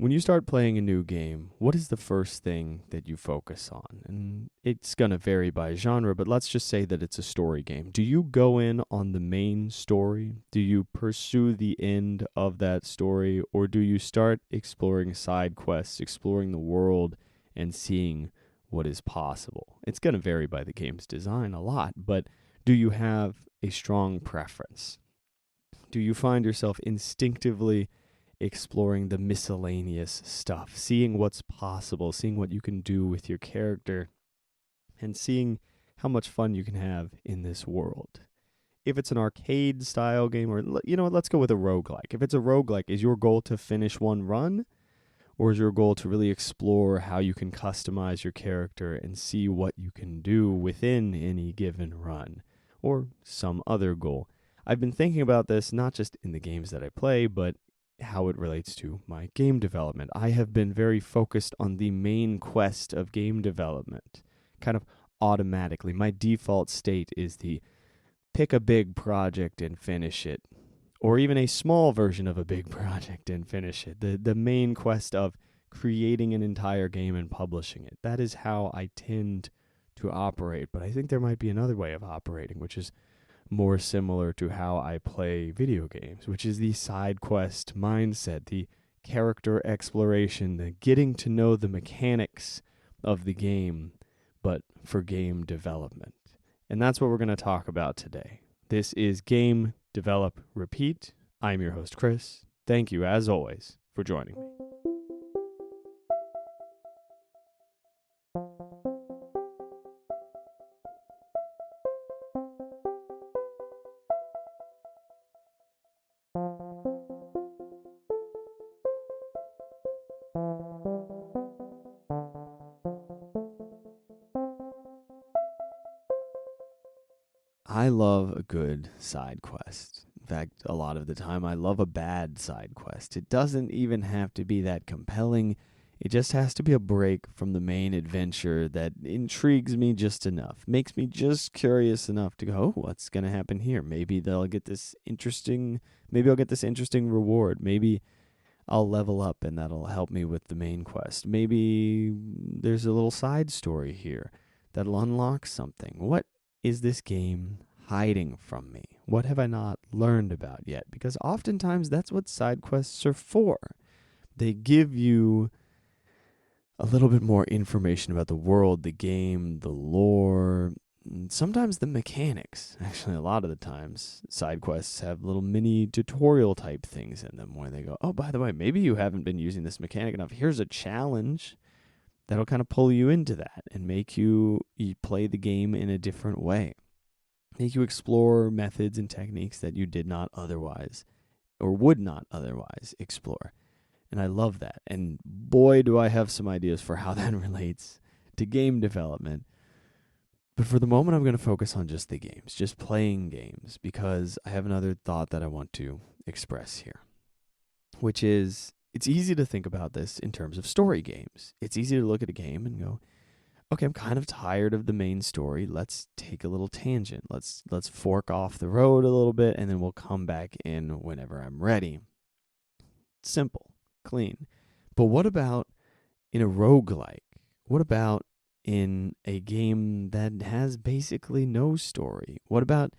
When you start playing a new game, what is the first thing that you focus on? And it's going to vary by genre, but let's just say that it's a story game. Do you go in on the main story? Do you pursue the end of that story? Or do you start exploring side quests, exploring the world, and seeing what is possible? It's going to vary by the game's design a lot, but do you have a strong preference? Do you find yourself instinctively exploring the miscellaneous stuff, seeing what's possible, seeing what you can do with your character, and seeing how much fun you can have in this world? If it's an arcade style game, or you know what, let's go with a roguelike. If it's a roguelike, is your goal to finish one run, or is your goal to really explore how you can customize your character and see what you can do within any given run, or some other goal? I've been thinking about this not just in the games that I play, but how it relates to my game development. I have been very focused on the main quest of game development, kind of automatically. My default state is the pick a big project and finish it, or even a small version of a big project and finish it. The main quest of creating an entire game and publishing it. That is how I tend to operate, but I think there might be another way of operating, which is more similar to how I play video games, which is the side quest mindset, the character exploration, the getting to know the mechanics of the game, but for game development. And that's what we're going to talk about today. This is Game, Develop, Repeat. I'm your host, Chris. Thank you, as always, for joining me. I love a good side quest. In fact, a lot of the time I love a bad side quest. It doesn't even have to be that compelling. It just has to be a break from the main adventure that intrigues me just enough, makes me just curious enough to go, oh, what's going to happen here? Maybe I'll get this interesting reward. Maybe I'll level up and that'll help me with the main quest. Maybe there's a little side story here that'll unlock something. What is this game hiding from me? What have I not learned about yet? Because oftentimes that's what side quests are for. They give you a little bit more information about the world, the game, the lore, sometimes the mechanics. Actually, a lot of the times, side quests have little mini tutorial type things in them where they go, oh, by the way, maybe you haven't been using this mechanic enough. Here's a challenge that'll kind of pull you into that and make you play the game in a different way. Make you explore methods and techniques that you did not otherwise or would not otherwise explore. And I love that. And boy, do I have some ideas for how that relates to game development. But for the moment, I'm going to focus on just the games, just playing games, because I have another thought that I want to express here, which is it's easy to think about this in terms of story games. It's easy to look at a game and go, okay, I'm kind of tired of the main story. Let's take a little tangent. Let's fork off the road a little bit, and then we'll come back in whenever I'm ready. Simple, clean. But what about in a roguelike? What about in a game that has basically no story? What about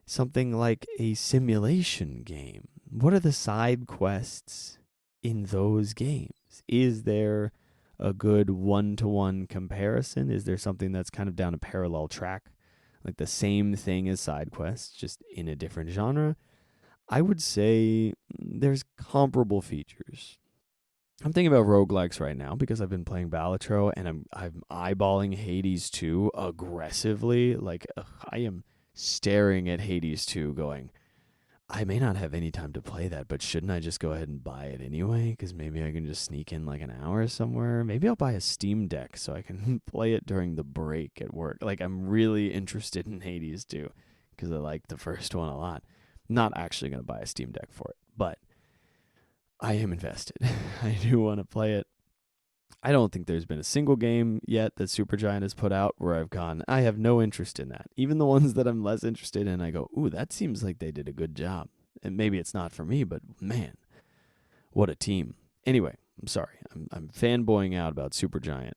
something like a simulation game? What are the side quests in those games? Is there a good one-to-one comparison? Is there something that's kind of down a parallel track, like the same thing as side quests, just in a different genre? I would say there's comparable features. I'm thinking about roguelikes right now because I've been playing Balatro and I'm eyeballing Hades 2 aggressively. Like, I am staring at Hades 2 going, I may not have any time to play that, but shouldn't I just go ahead and buy it anyway? Because maybe I can just sneak in like an hour somewhere. Maybe I'll buy a Steam Deck so I can play it during the break at work. Like, I'm really interested in Hades 2 because I like the first one a lot. Not actually going to buy a Steam Deck for it, but I am invested. I do want to play it. I don't think there's been a single game yet that Supergiant has put out where I've gone, I have no interest in that. Even the ones that I'm less interested in, I go, ooh, that seems like they did a good job. And maybe it's not for me, but man, what a team. Anyway, I'm sorry. I'm fanboying out about Supergiant.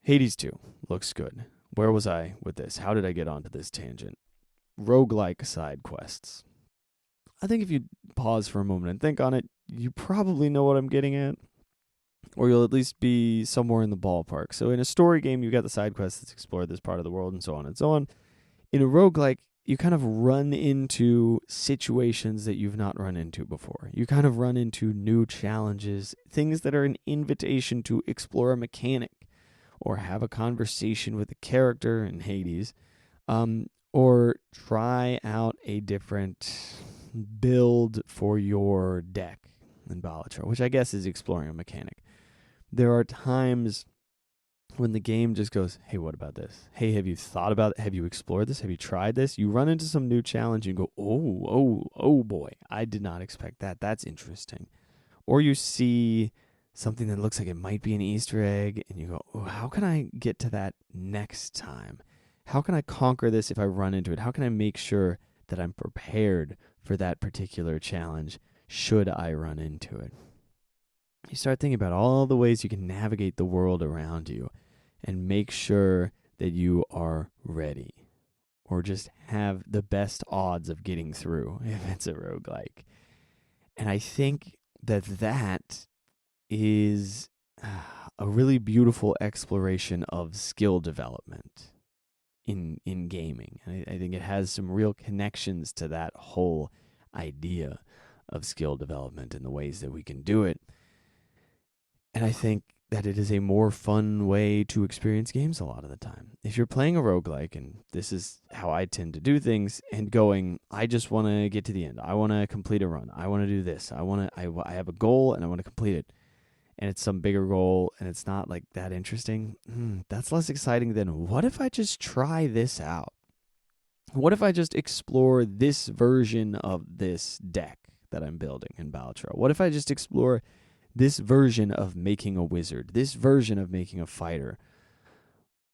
Hades 2 looks good. Where was I with this? How did I get onto this tangent? Roguelike side quests. I think if you pause for a moment and think on it, you probably know what I'm getting at, or you'll at least be somewhere in the ballpark. So in a story game, you've got the side quests that explore this part of the world and so on and so on. In a roguelike, you kind of run into situations that you've not run into before. You kind of run into new challenges, things that are an invitation to explore a mechanic or have a conversation with a character in Hades, or try out a different build for your deck in Balatro, which I guess is exploring a mechanic. There are times when the game just goes, hey, what about this? Hey, have you thought about it? Have you explored this? Have you tried this? You run into some new challenge and you go, oh boy, I did not expect that. That's interesting. Or you see something that looks like it might be an Easter egg and you go, oh, how can I get to that next time? How can I conquer this if I run into it? How can I make sure that I'm prepared for that particular challenge should I run into it? You start thinking about all the ways you can navigate the world around you and make sure that you are ready, or just have the best odds of getting through if it's a roguelike. And I think that is a really beautiful exploration of skill development in gaming. I think it has some real connections to that whole idea of skill development and the ways that we can do it. And I think that it is a more fun way to experience games a lot of the time. If you're playing a roguelike, and this is how I tend to do things, and going, I just want to get to the end. I want to complete a run. I want to do this. I have a goal and I want to complete it. And it's some bigger goal and it's not like that interesting. That's less exciting than, what if I just try this out? What if I just explore this version of this deck that I'm building in Balatro? What if I just explore this version of making a wizard, this version of making a fighter?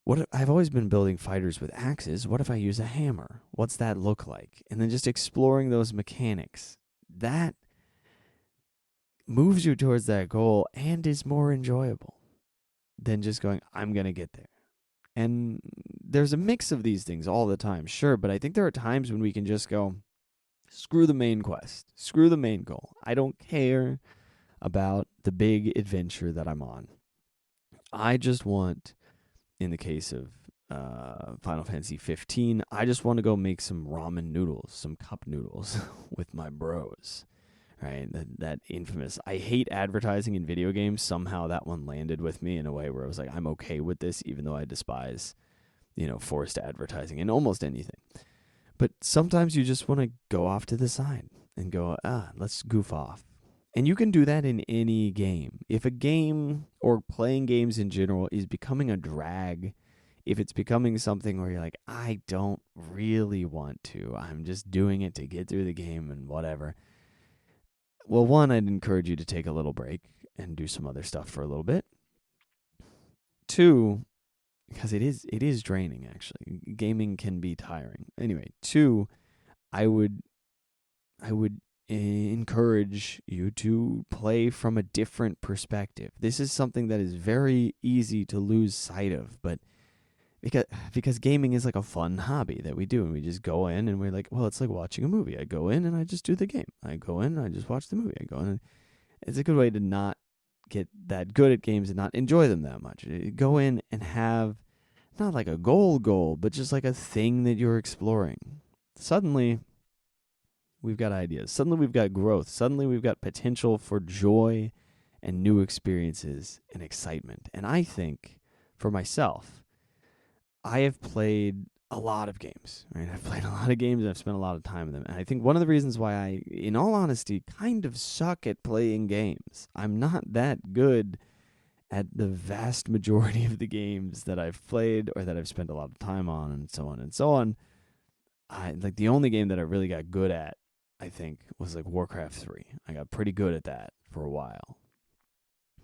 What if, I've always been building fighters with axes. What if I use a hammer? What's that look like? And then just exploring those mechanics. That moves you towards that goal and is more enjoyable than just going, I'm going to get there. And there's a mix of these things all the time, sure, but I think there are times when we can just go, screw the main quest, screw the main goal. I don't care about the big adventure that I'm on. I just want, in the case of Final Fantasy 15, I just want to go make some ramen noodles, some cup noodles with my bros. Right? That infamous, I hate advertising in video games. Somehow that one landed with me in a way where I was like, I'm okay with this, even though I despise, forced advertising in almost anything. But sometimes you just want to go off to the side and go, let's goof off. And you can do that in any game. If a game or playing games in general is becoming a drag, if it's becoming something where you're like, I don't really want to, I'm just doing it to get through the game and whatever. Well, one, I'd encourage you to take a little break and do some other stuff for a little bit. Two, because it is draining, actually. Gaming can be tiring. Anyway, two, I would encourage you to play from a different perspective. This is something that is very easy to lose sight of, but because gaming is like a fun hobby that we do, and we just go in and we're like, well, it's like watching a movie. I go in and I just do the game. I go in and I just watch the movie. I go in and it's a good way to not get that good at games and not enjoy them that much. Go in and have not like a goal, but just like a thing that you're exploring. Suddenly, we've got ideas. Suddenly, we've got growth. Suddenly, we've got potential for joy and new experiences and excitement. And I think, for myself, I have played a lot of games, right? I've played a lot of games and I've spent a lot of time in them. And I think one of the reasons why I, in all honesty, kind of suck at playing games. I'm not that good at the vast majority of the games that I've played or that I've spent a lot of time on, and so on and so on. Like the only game that I really got good at, I think, was like Warcraft 3. I got pretty good at that for a while.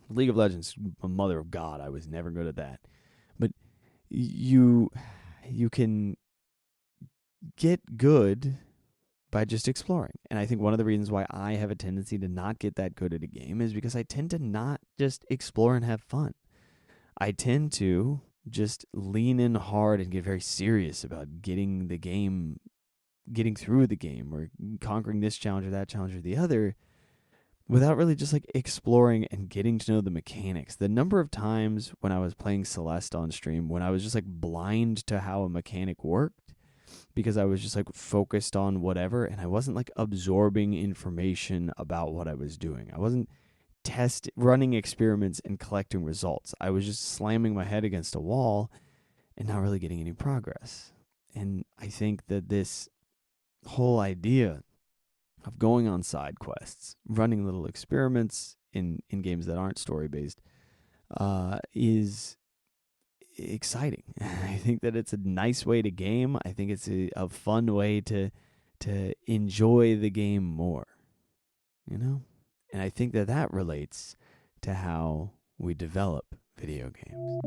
League of Legends, a mother of God, I was never good at that. But you can get good by just exploring. And I think one of the reasons why I have a tendency to not get that good at a game is because I tend to not just explore and have fun. I tend to just lean in hard and get very serious about getting through the game or conquering this challenge or that challenge or the other without really just like exploring and getting to know the mechanics. The number of times when I was playing Celeste on stream, when I was just like blind to how a mechanic worked because I was just like focused on whatever and I wasn't like absorbing information about what I was doing. I wasn't running experiments and collecting results. I was just slamming my head against a wall and not really getting any progress. And I think that this whole idea of going on side quests, running little experiments in games that aren't story-based, is exciting. I think that it's a nice way to game. I think it's a fun way to enjoy the game more, you know? And I think that relates to how we develop video games.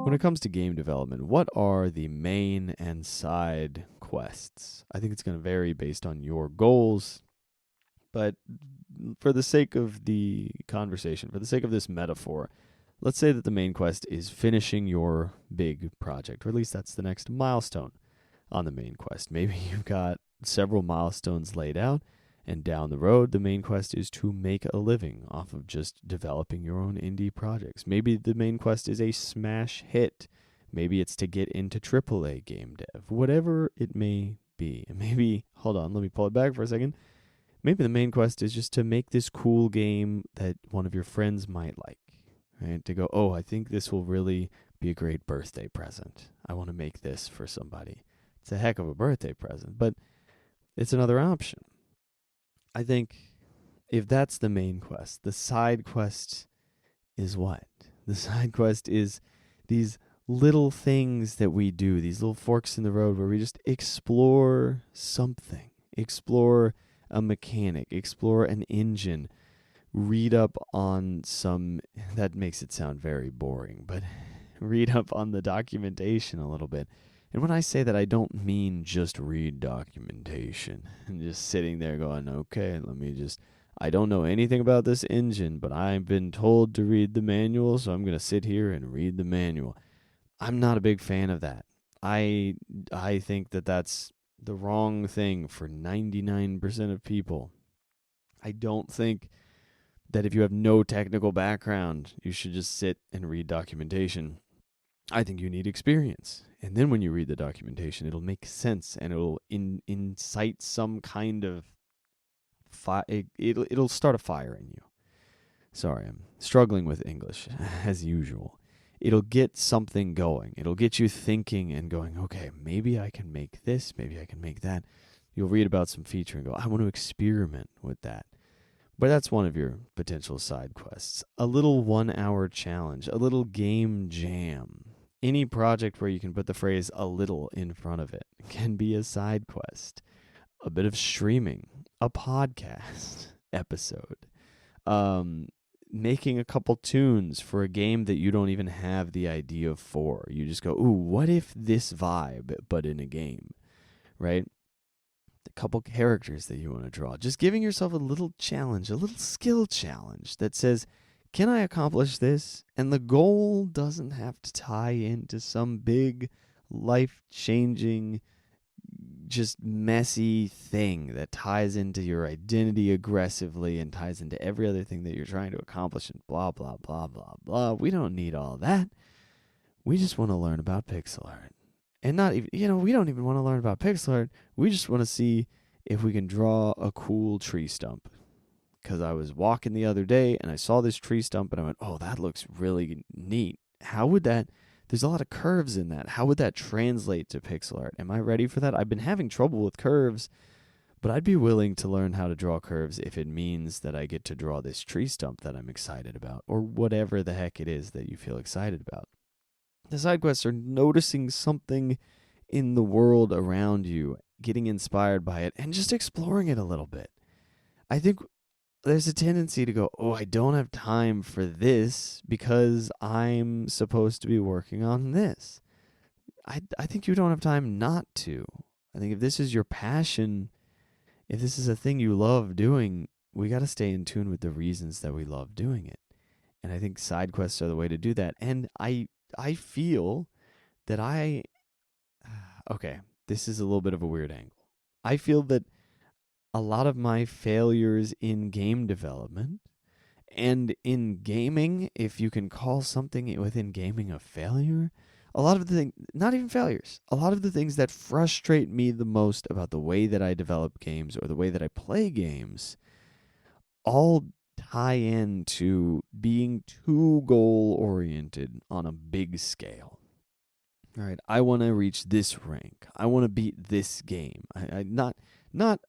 When it comes to game development, what are the main and side quests? I think it's going to vary based on your goals, but for the sake of the conversation, for the sake of this metaphor, let's say that the main quest is finishing your big project, or at least that's the next milestone on the main quest. Maybe you've got several milestones laid out, and down the road, the main quest is to make a living off of just developing your own indie projects. Maybe the main quest is a smash hit. Maybe it's to get into AAA game dev. Whatever it may be. Maybe, hold on, let me pull it back for a second. Maybe the main quest is just to make this cool game that one of your friends might like. Right? To go, oh, I think this will really be a great birthday present. I want to make this for somebody. It's a heck of a birthday present, but it's another option. I think if that's the main quest, the side quest is what? The side quest is these little things that we do, these little forks in the road where we just explore something, explore a mechanic, explore an engine, read up on some, that makes it sound very boring, but read up on the documentation a little bit. And when I say that, I don't mean just read documentation and just sitting there going, okay, I don't know anything about this engine, but I've been told to read the manual, so I'm going to sit here and read the manual. I'm not a big fan of that. I think that that's the wrong thing for 99% of people. I don't think that if you have no technical background, you should just sit and read documentation. I think you need experience. And then when you read the documentation, it'll make sense and it'll incite some kind of it'll start a fire in you. Sorry, I'm struggling with English as usual. It'll get something going. It'll get you thinking and going, okay, maybe I can make this, maybe I can make that. You'll read about some feature and go, I want to experiment with that. But that's one of your potential side quests. A little 1-hour challenge, a little game jam. Any project where you can put the phrase a little in front of it can be a side quest. A bit of streaming, a podcast episode, making a couple tunes for a game that you don't even have the idea for. You just go, ooh, what if this vibe, but in a game, right? A couple characters that you want to draw. Just giving yourself a little challenge, a little skill challenge that says, can I accomplish this? And the goal doesn't have to tie into some big, life-changing, just messy thing that ties into your identity aggressively and ties into every other thing that you're trying to accomplish and blah, blah, blah, blah, blah. We don't need all that. We just want to learn about pixel art. And not even, we don't even want to learn about pixel art. We just want to see if we can draw a cool tree stump. Because I was walking the other day and I saw this tree stump and I went, oh, that looks really neat. How would that, there's a lot of curves in that. How would that translate to pixel art? Am I ready for that? I've been having trouble with curves, but I'd be willing to learn how to draw curves if it means that I get to draw this tree stump that I'm excited about, or whatever the heck it is that you feel excited about. The side quests are noticing something in the world around you, getting inspired by it, and just exploring it a little bit. I think there's a tendency to go, oh, I don't have time for this because I'm supposed to be working on this. I think you don't have time not to. I think if this is your passion, if this is a thing you love doing, we got to stay in tune with the reasons that we love doing it. And I think side quests are the way to do that. And I feel that okay, this is a little bit of a weird angle. I feel that a lot of my failures in game development and in gaming, if you can call something within gaming a failure, a lot of the things, not even failures, a lot of the things that frustrate me the most about the way that I develop games or the way that I play games all tie into being too goal oriented on a big scale. All right, I want to reach this rank. I want to beat this game. I not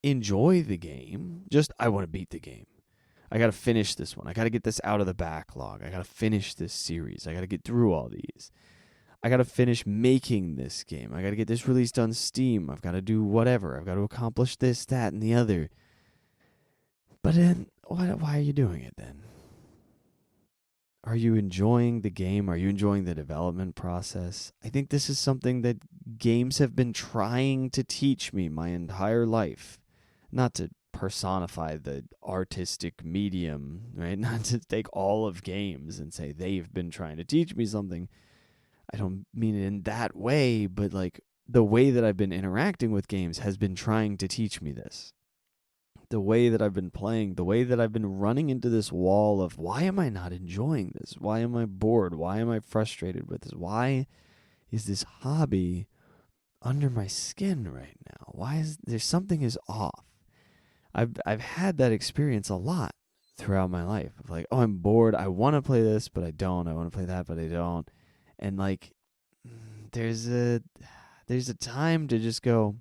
enjoy the game, just I want to beat the game. I got to finish this one. I got to get this out of the backlog. I got to finish this series. I got to get through all these. I got to finish making this game. I got to get this released on Steam. I've got to do whatever. I've got to accomplish this, that, and the other. But then, why are you doing it then? Are you enjoying the game? Are you enjoying the development process? I think this is something that games have been trying to teach me my entire life. Not to personify the artistic medium, right? Not to take all of games and say they've been trying to teach me something. I don't mean it in that way, but like the way that I've been interacting with games has been trying to teach me this. The way that I've been playing, the way that I've been running into this wall of why am I not enjoying this? Why am I bored? Why am I frustrated with this? Why is this hobby under my skin right now? Why is there something is off? I've had that experience a lot throughout my life of like, oh, I'm bored. I want to play this, but I don't. I want to play that, but I don't. And like, there's a time to just go,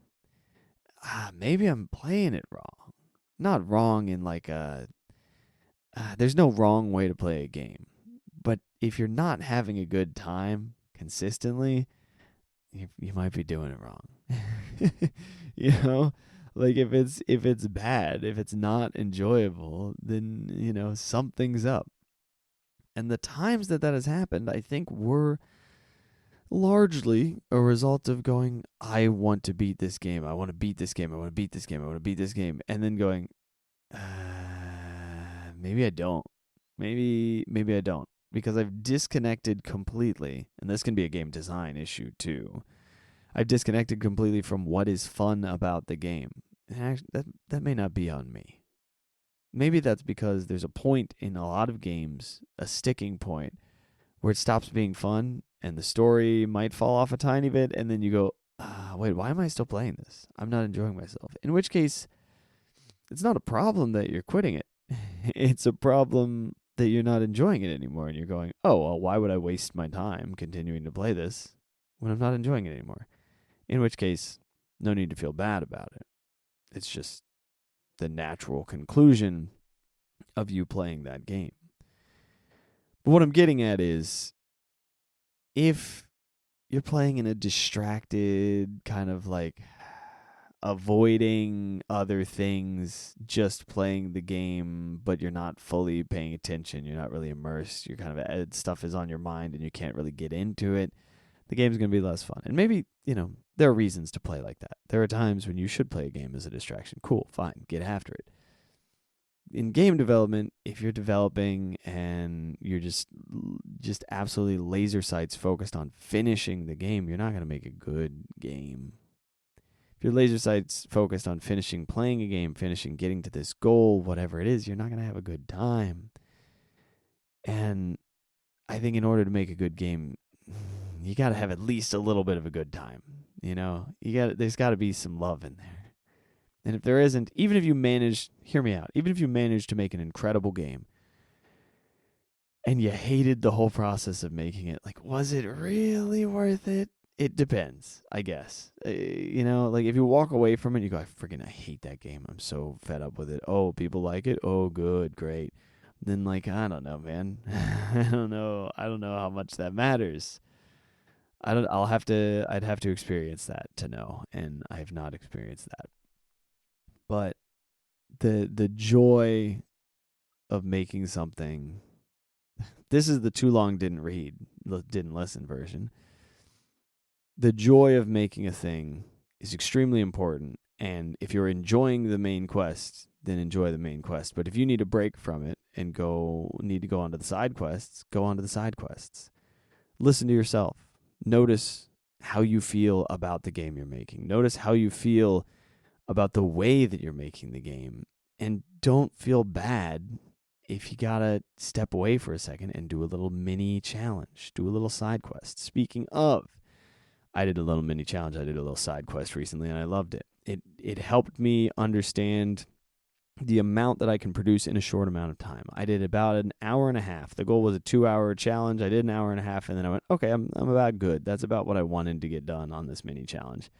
maybe I'm playing it wrong. Not wrong in like there's no wrong way to play a game. But if you're not having a good time consistently, you might be doing it wrong. You know? Like if it's bad, if it's not enjoyable, then something's up. And the times that has happened, I think were largely a result of going, I want to beat this game. I want to beat this game. I want to beat this game. I want to beat this game. And then going, maybe I don't. Maybe I don't. Because I've disconnected completely. And this can be a game design issue too. I've disconnected completely from what is fun about the game. And actually, that may not be on me. Maybe that's because there's a point in a lot of games, a sticking point, where it stops being fun and the story might fall off a tiny bit, and then you go, wait, why am I still playing this? I'm not enjoying myself. In which case, it's not a problem that you're quitting it. It's a problem that you're not enjoying it anymore, and you're going, oh, well, why would I waste my time continuing to play this when I'm not enjoying it anymore? In which case, no need to feel bad about it. It's just the natural conclusion of you playing that game. But what I'm getting at is, if you're playing in a distracted kind of like avoiding other things, just playing the game, but you're not fully paying attention, you're not really immersed, you're kind of stuff is on your mind and you can't really get into it, the game's going to be less fun. And maybe, there are reasons to play like that. There are times when you should play a game as a distraction. Cool, fine, get after it. In game development, if you're developing and you're just absolutely laser sights focused on finishing the game, you're not going to make a good game. If you're laser sights focused on playing a game, getting to this goal, whatever it is, you're not going to have a good time. And I think in order to make a good game, you got to have at least a little bit of a good time. There's got to be some love in there. And if there isn't, even if you manage to make an incredible game and you hated the whole process of making it, like, was it really worth it? It depends, I guess. Like if you walk away from it, you go, I hate that game. I'm so fed up with it. Oh, people like it? Oh, good, great. Then like, I don't know, man. I don't know how much that matters. I'd have to experience that to know, and I've not experienced that. But the joy of making something. This is the too long didn't listen version. The joy of making a thing is extremely important. And if you're enjoying the main quest, then enjoy the main quest. But if you need a break from it and need to go onto the side quests, go onto the side quests. Listen to yourself. Notice how you feel about the game you're making. Notice how you feel about the way that you're making the game. And don't feel bad if you gotta step away for a second and do a little mini challenge, do a little side quest. Speaking of, I did a little mini challenge. I did a little side quest recently, and I loved it. It helped me understand the amount that I can produce in a short amount of time. I did about an hour and a half. The goal was a 2-hour challenge. I did an hour and a half, and then I went, okay, I'm about good. That's about what I wanted to get done on this mini challenge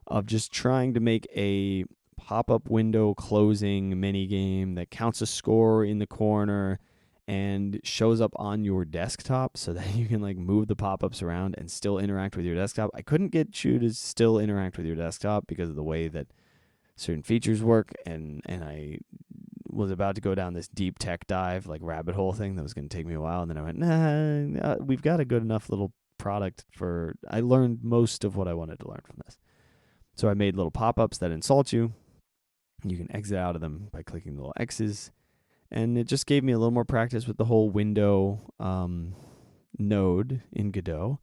of just trying to make a pop-up window closing mini game that counts a score in the corner and shows up on your desktop so that you can like move the pop-ups around and still interact with your desktop. I couldn't get you to still interact with your desktop because of the way that certain features work, and I was about to go down this deep tech dive, like rabbit hole thing that was going to take me a while, and then I went, nah, we've got a good enough little product for. I learned most of what I wanted to learn from this. So I made little pop-ups that insult you. You can exit out of them by clicking the little X's. And it just gave me a little more practice with the whole window node in Godot,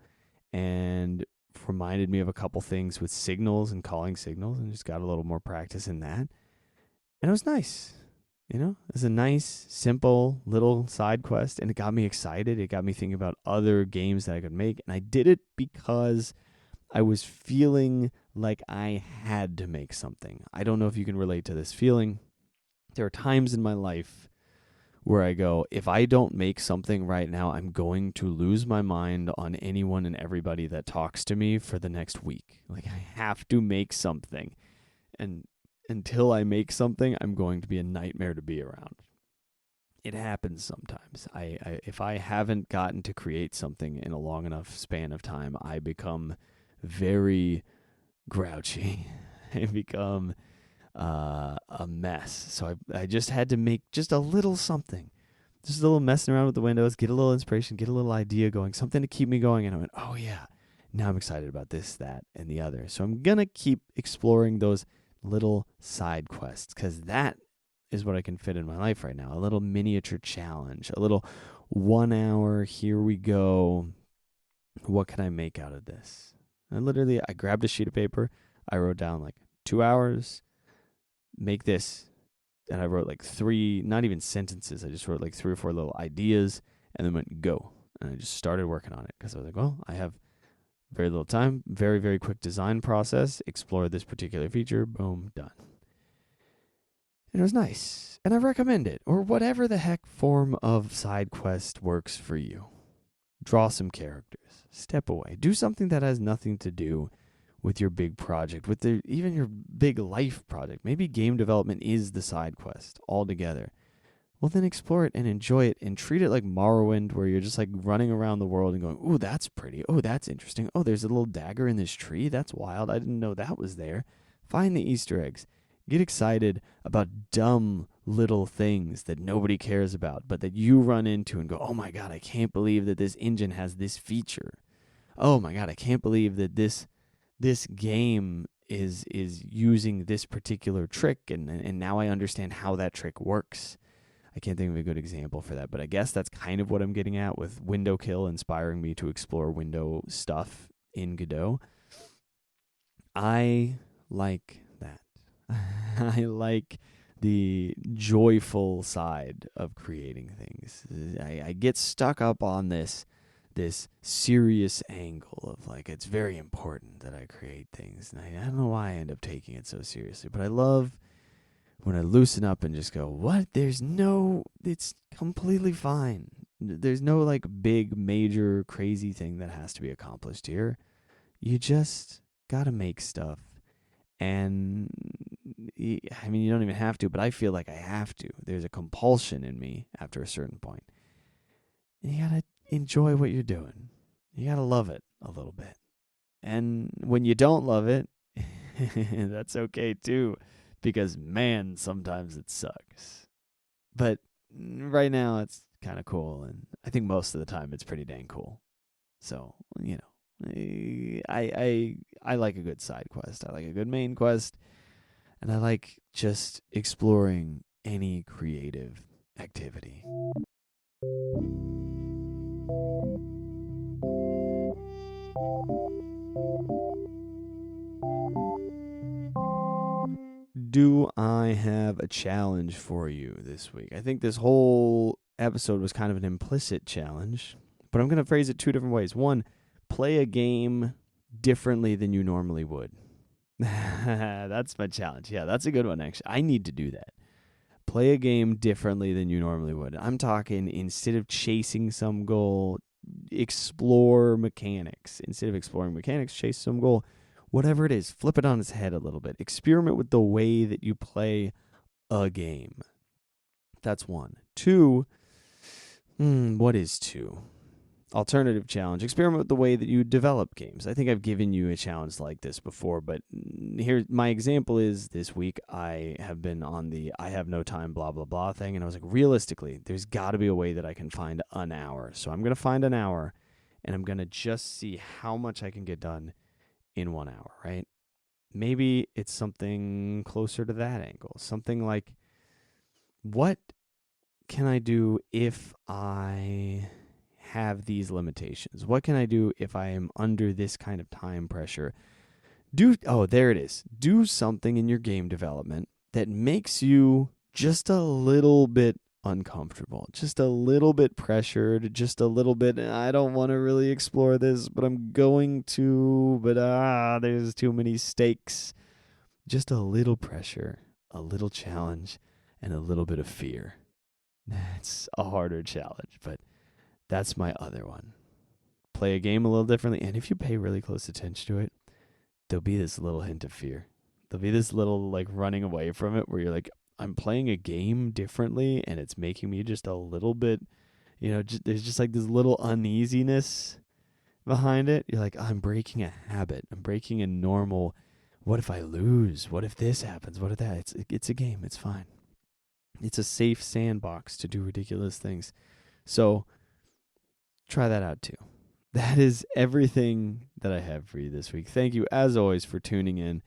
and reminded me of a couple things with signals and calling signals, and just got a little more practice in that. And it was nice. You know, it was a nice, simple little side quest, and it got me excited. It got me thinking about other games that I could make. And I did it because I was feeling like I had to make something. I don't know if you can relate to this feeling. There are times in my life where I go, if I don't make something right now, I'm going to lose my mind on anyone and everybody that talks to me for the next week. Like, I have to make something. And until I make something, I'm going to be a nightmare to be around. It happens sometimes. If I haven't gotten to create something in a long enough span of time, I become very grouchy. I become a mess. So I just had to make just a little something, just a little messing around with the windows, get a little inspiration, get a little idea going, something to keep me going. And I went, oh yeah, now I'm excited about this, that, and the other. So I'm gonna keep exploring those little side quests, because that is what I can fit in my life right now. A little miniature challenge, a little 1 hour, here we go. What can I make out of this? And literally, I grabbed a sheet of paper. I wrote down like 2 hours, make this. And I wrote like 3, not even sentences. I just wrote like 3 or 4 little ideas and then went go. And I just started working on it because I was like, well, I have very little time, very, very quick design process, explore this particular feature, boom, done. And it was nice. And I recommend it, or whatever the heck form of side quest works for you. Draw some characters, step away, do something that has nothing to do with your big project, with even your big life project. Maybe game development is the side quest altogether. Well, then explore it and enjoy it and treat it like Morrowind, where you're just like running around the world and going, ooh, that's pretty. Oh, that's interesting. Oh, there's a little dagger in this tree. That's wild. I didn't know that was there. Find the Easter eggs. Get excited about dumb little things that nobody cares about, but that you run into and go, oh my God, I can't believe that this engine has this feature. Oh my God, I can't believe that this game is using this particular trick, and now I understand how that trick works. I can't think of a good example for that, but I guess that's kind of what I'm getting at with Window Kill inspiring me to explore window stuff in Godot. I like that. I like the joyful side of creating things. I get stuck up on this serious angle of like, it's very important that I create things. And I don't know why I end up taking it so seriously, but I love when I loosen up and just go, what? It's completely fine. There's no like big, major, crazy thing that has to be accomplished here. You just gotta make stuff. And I mean, you don't even have to, but I feel like I have to. There's a compulsion in me after a certain point. And you gotta enjoy what you're doing. You gotta love it a little bit. And when you don't love it, that's okay too. because, man, sometimes it sucks. But right now it's kind of cool, and I think most of the time it's pretty dang cool. So, I like a good side quest. I like a good main quest, and I like just exploring any creative activity. Do I have a challenge for you this week? I think this whole episode was kind of an implicit challenge, but I'm going to phrase it two different ways. One, play a game differently than you normally would. That's my challenge. Yeah, that's a good one, actually. I need to do that. Play a game differently than you normally would. I'm talking, instead of chasing some goal, explore mechanics. Instead of exploring mechanics, chase some goal. Whatever it is, flip it on its head a little bit. Experiment with the way that you play a game. That's one. Two, what is two? Alternative challenge. Experiment with the way that you develop games. I think I've given you a challenge like this before, but here my example is this week I have been on the I have no time blah blah blah thing, and I was like, realistically, there's got to be a way that I can find an hour. So I'm going to find an hour, and I'm going to just see how much I can get done in 1 hour, right? Maybe it's something closer to that angle. Something like, what can I do if I have these limitations? What can I do if I am under this kind of time pressure? There it is. Do something in your game development that makes you just a little bit uncomfortable, just a little bit pressured, just a little bit, I don't want to really explore this, but I'm going to, but there's too many stakes. Just a little pressure, a little challenge, and a little bit of fear. That's a harder challenge, but that's my other one. Play a game a little differently, and if you pay really close attention to it, there'll be this little hint of fear. There'll be this little running away from it where you're like, I'm playing a game differently, and it's making me just a little bit, there's just this little uneasiness behind it. You're like, I'm breaking a habit. I'm breaking a normal, what if I lose? What if this happens? What if that? It's a game. It's fine. It's a safe sandbox to do ridiculous things. So try that out too. That is everything that I have for you this week. Thank you, as always, for tuning in.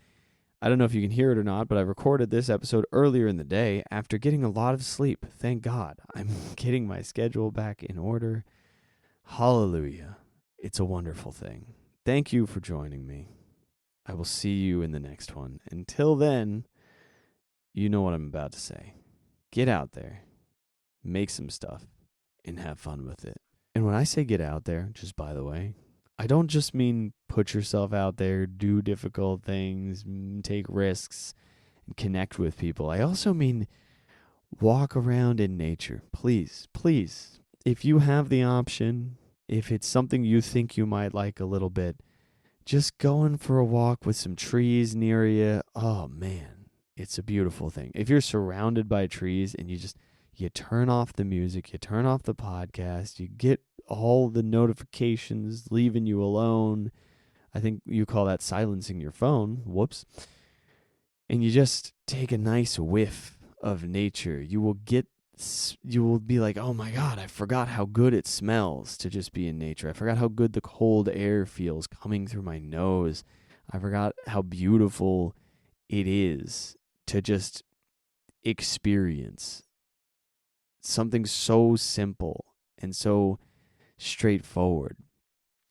I don't know if you can hear it or not, but I recorded this episode earlier in the day after getting a lot of sleep. Thank God. I'm getting my schedule back in order. Hallelujah. It's a wonderful thing. Thank you for joining me. I will see you in the next one. Until then, you know what I'm about to say. Get out there, make some stuff, and have fun with it. And when I say get out there, just by the way, I don't just mean put yourself out there, do difficult things, take risks, and connect with people. I also mean walk around in nature. Please, please, if you have the option, if it's something you think you might like a little bit, just going for a walk with some trees near you. Oh, man, it's a beautiful thing. If you're surrounded by trees and you turn off the music, you turn off the podcast, you get all the notifications leaving you alone. I think you call that silencing your phone. Whoops. And you just take a nice whiff of nature. You will be like, oh my God, I forgot how good it smells to just be in nature. I forgot how good the cold air feels coming through my nose. I forgot how beautiful it is to just experience something so simple and so straightforward,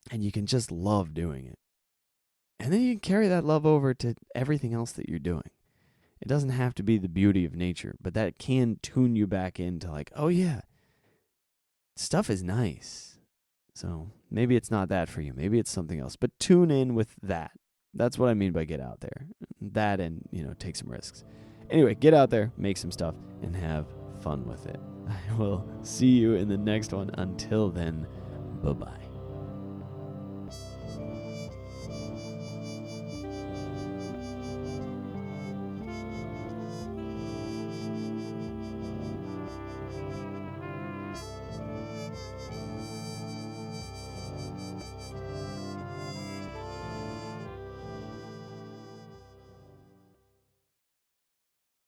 and you can just love doing it. And then you can carry that love over to everything else that you're doing. It doesn't have to be the beauty of nature, but that can tune you back into oh yeah, stuff is nice. So maybe it's not that for you. Maybe it's something else, but tune in with that. That's what I mean by get out there. That and, take some risks. Anyway, get out there, make some stuff, and have fun with it. I will see you in the next one. Until then, bye-bye.